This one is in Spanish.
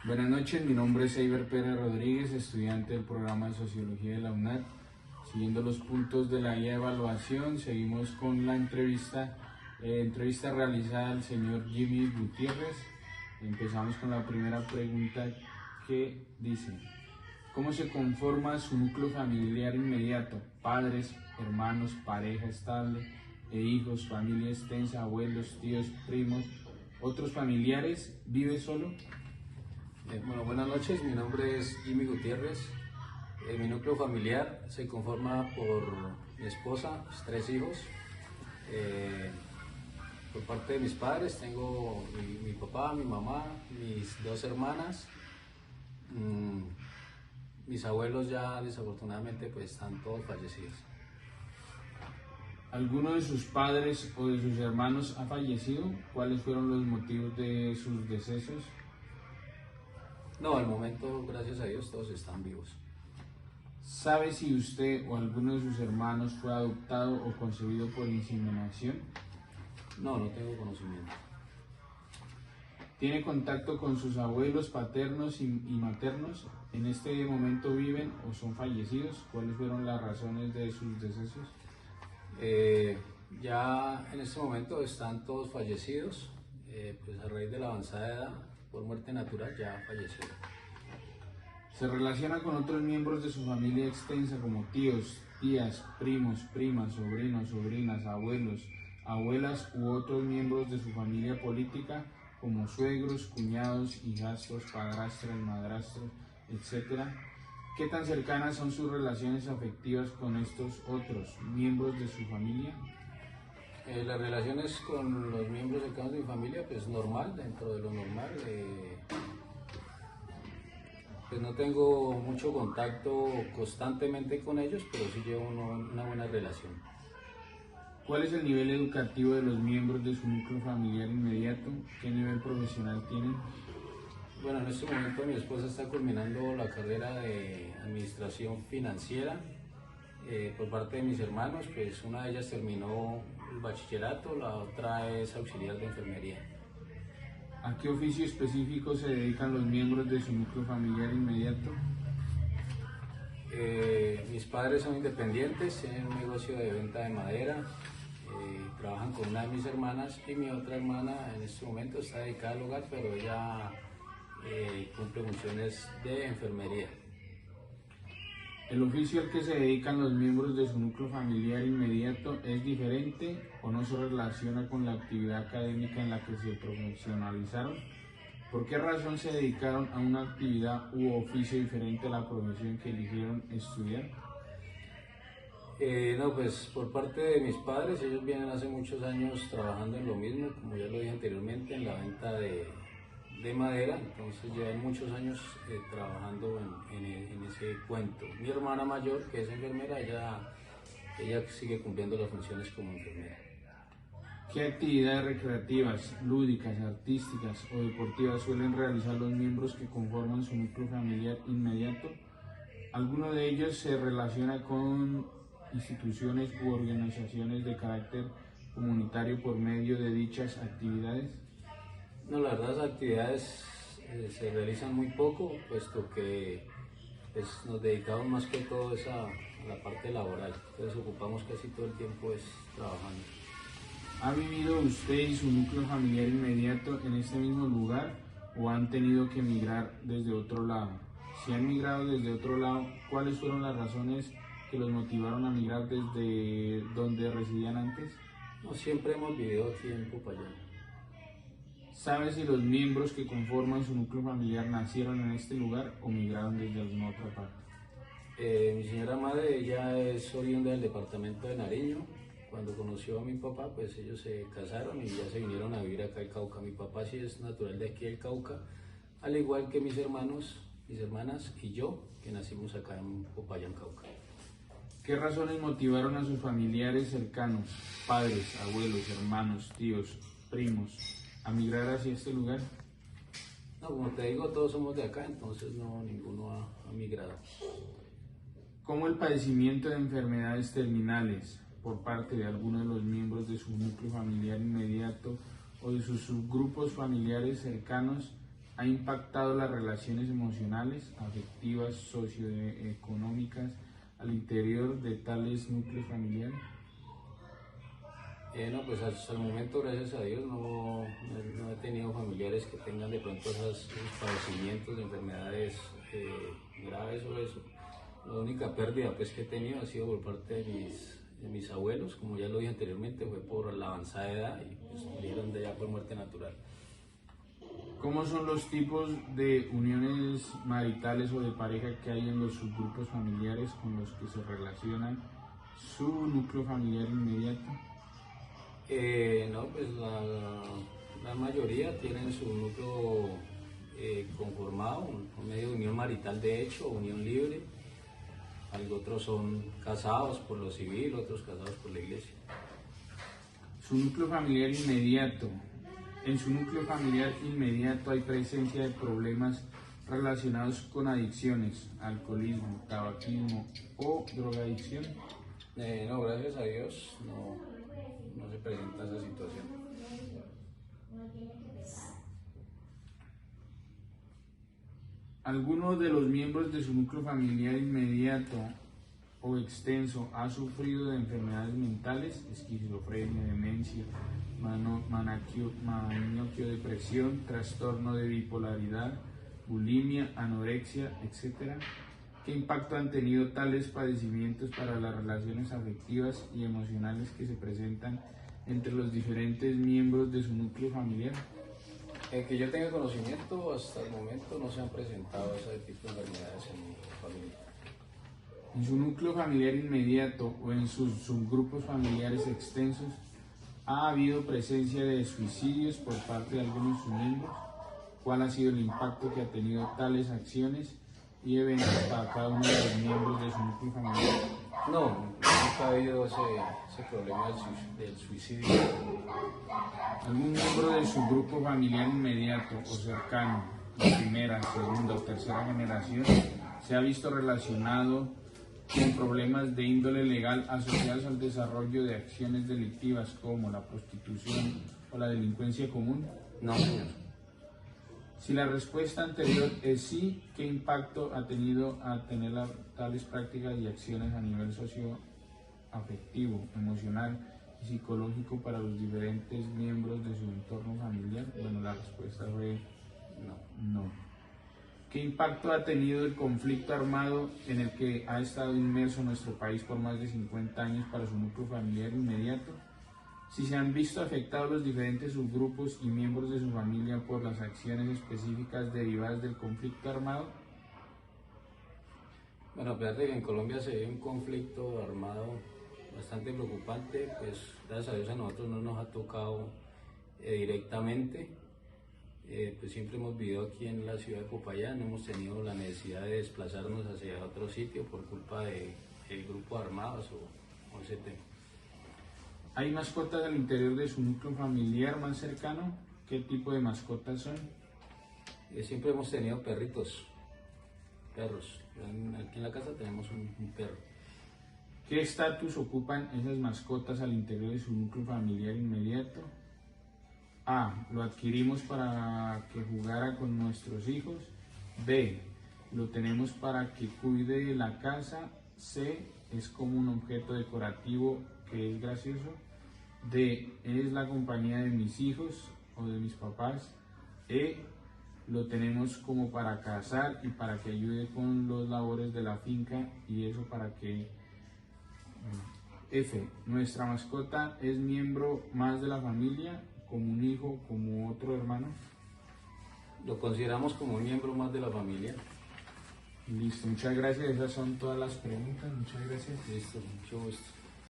Buenas noches, mi nombre es Eiber Pérez Rodríguez, estudiante del programa de Sociología de la UNAD. Siguiendo los puntos de la guía de evaluación, seguimos con la entrevista realizada al señor Jimmy Gutiérrez. Empezamos con la primera pregunta que dice: ¿cómo se conforma su núcleo familiar inmediato? Padres, hermanos, pareja estable e hijos, familia extensa, abuelos, tíos, primos, otros familiares. ¿Vive solo? Bueno, buenas noches, mi nombre es Jimmy Gutiérrez. Mi núcleo familiar se conforma por mi esposa, mis 3 hijos. Por parte de mis padres tengo mi papá, mi mamá, mis 2 hermanas. Mis abuelos ya desafortunadamente pues están todos fallecidos. ¿Alguno de sus padres o de sus hermanos ha fallecido? ¿Cuáles fueron los motivos de sus decesos? No, al momento, gracias a Dios, todos están vivos. ¿Sabe si usted o alguno de sus hermanos fue adoptado o concebido por inseminación? No, no tengo conocimiento. ¿Tiene contacto con sus abuelos paternos y maternos? ¿En este momento viven o son fallecidos? ¿Cuáles fueron las razones de sus decesos? Ya en este momento están todos fallecidos, pues a raíz de la avanzada edad, por muerte natural, ya fallecieron. ¿Se relaciona con otros miembros de su familia extensa como tíos, tías, primos, primas, sobrinos, sobrinas, abuelos, abuelas u otros miembros de su familia política como suegros, cuñados, hijastros, padrastros, madrastros, etcétera? ¿Qué tan cercanas son sus relaciones afectivas con estos otros miembros de su familia? Las relaciones con los miembros cercanos de mi familia, pues normal, dentro de lo normal. Pues no tengo mucho contacto constantemente con ellos, pero sí llevo una buena relación. ¿Cuál es el nivel educativo de los miembros de su núcleo familiar inmediato? ¿Qué nivel profesional tienen? Bueno, en este momento mi esposa está culminando la carrera de administración financiera. Por parte de mis hermanos, pues una de ellas terminó el bachillerato, la otra es auxiliar de enfermería. ¿A qué oficio específico se dedican los miembros de su núcleo familiar inmediato? Mis padres son independientes, tienen un negocio de venta de madera, trabajan con una de mis hermanas y mi otra hermana en este momento está dedicada al hogar, pero ella cumple funciones de enfermería. ¿El oficio al que se dedican los miembros de su núcleo familiar inmediato es diferente o no se relaciona con la actividad académica en la que se profesionalizaron? ¿Por qué razón se dedicaron a una actividad u oficio diferente a la profesión que eligieron estudiar? No, pues por parte de mis padres, ellos vienen hace muchos años trabajando en lo mismo, como ya lo dije anteriormente, en la venta de madera, entonces llevan muchos años trabajando en ese cuento. Mi hermana mayor, que es enfermera, ella sigue cumpliendo las funciones como enfermera. ¿Qué actividades recreativas, lúdicas, artísticas o deportivas suelen realizar los miembros que conforman su núcleo familiar inmediato? ¿Alguno de ellos se relaciona con instituciones u organizaciones de carácter comunitario por medio de dichas actividades? No, la verdad, las actividades se realizan muy poco, puesto que pues, nos dedicamos más que todo a la parte laboral, entonces ocupamos casi todo el tiempo trabajando. ¿Ha vivido usted y su núcleo familiar inmediato en este mismo lugar o han tenido que emigrar desde otro lado? Si han migrado desde otro lado, ¿cuáles fueron las razones que los motivaron a migrar desde donde residían antes? No siempre hemos vivido aquí en Popayán. ¿Sabe si los miembros que conforman su núcleo familiar nacieron en este lugar o migraron desde alguna otra parte? Mi señora madre, ella es oriunda del departamento de Nariño. Cuando conoció a mi papá, pues ellos se casaron y ya se vinieron a vivir acá al Cauca. Mi papá sí es natural de aquí del Cauca, al igual que mis hermanos, mis hermanas y yo, que nacimos acá en Popayán, Cauca. ¿Qué razones motivaron a sus familiares cercanos, padres, abuelos, hermanos, tíos, primos, a migrar hacia este lugar? No, como te digo, todos somos de acá, entonces no, ninguno ha migrado. ¿Cómo el padecimiento de enfermedades terminales por parte de alguno de los miembros de su núcleo familiar inmediato o de sus subgrupos familiares cercanos ha impactado las relaciones emocionales, afectivas, socioeconómicas al interior de tales núcleos familiares? No, pues hasta el momento, gracias a Dios, no he tenido familiares que tengan de pronto esos padecimientos de enfermedades graves o eso. La única pérdida pues, que he tenido ha sido por parte de mis abuelos, como ya lo dije anteriormente, fue por la avanzada edad y pues murieron de ya por muerte natural. ¿Cómo son los tipos de uniones maritales o de pareja que hay en los subgrupos familiares con los que se relacionan su núcleo familiar inmediato? No, pues la mayoría tienen su núcleo conformado, un medio de unión marital de hecho, unión libre. Otros son casados por lo civil, otros casados por la iglesia. Su núcleo familiar inmediato. En su núcleo familiar inmediato hay presencia de problemas relacionados con adicciones, alcoholismo, tabaquismo o drogadicción. No, gracias a Dios no se presenta esa situación. ¿Alguno de los miembros de su núcleo familiar inmediato o extenso ha sufrido de enfermedades mentales, esquizofrenia, demencia, maniaquio, depresión, trastorno de bipolaridad, bulimia, anorexia, etcétera? ¿Qué impacto han tenido tales padecimientos para las relaciones afectivas y emocionales que se presentan entre los diferentes miembros de su núcleo familiar? Que yo tenga conocimiento, hasta el momento no se han presentado ese tipo de enfermedades en mi familia. En su núcleo familiar inmediato o en sus subgrupos familiares extensos, ¿ha habido presencia de suicidios por parte de algunos de sus miembros? ¿Cuál ha sido el impacto que ha tenido tales acciones y eventos para cada uno de los miembros de su núcleo familiar? No, nunca ha habido ese problema del suicidio. ¿Algún miembro de su grupo familiar inmediato o cercano, de primera, segunda o tercera generación, se ha visto relacionado con problemas de índole legal asociados al desarrollo de acciones delictivas como la prostitución o la delincuencia común? No, señor. Si la respuesta anterior es sí, ¿qué impacto ha tenido a tener tales prácticas y acciones a nivel socioafectivo, emocional y psicológico para los diferentes miembros de su entorno familiar? Bueno, la respuesta fue no. ¿Qué impacto ha tenido el conflicto armado en el que ha estado inmerso nuestro país por más de 50 años para su núcleo familiar inmediato? Si se han visto afectados los diferentes subgrupos y miembros de su familia por las acciones específicas derivadas del conflicto armado. Bueno, fíjate que en Colombia se ve un conflicto armado bastante preocupante, pues gracias a Dios a nosotros no nos ha tocado directamente, pues siempre hemos vivido aquí en la ciudad de Popayán, no hemos tenido la necesidad de desplazarnos hacia otro sitio por culpa de grupos armados o ese tema. ¿Hay mascotas al interior de su núcleo familiar más cercano? ¿Qué tipo de mascotas son? Siempre hemos tenido perros. Aquí en la casa tenemos un perro. ¿Qué estatus ocupan esas mascotas al interior de su núcleo familiar inmediato? A. Lo adquirimos para que jugara con nuestros hijos. B. Lo tenemos para que cuide de la casa. C. Es como un objeto decorativo que es gracioso. D. Es la compañía de mis hijos o de mis papás. E. Lo tenemos como para cazar y para que ayude con los labores de la finca y eso para que... F. Nuestra mascota es miembro más de la familia, como un hijo, como otro hermano. Lo consideramos como un miembro más de la familia. Listo, muchas gracias. Esas son todas las preguntas. Muchas gracias. Listo, mucho gusto.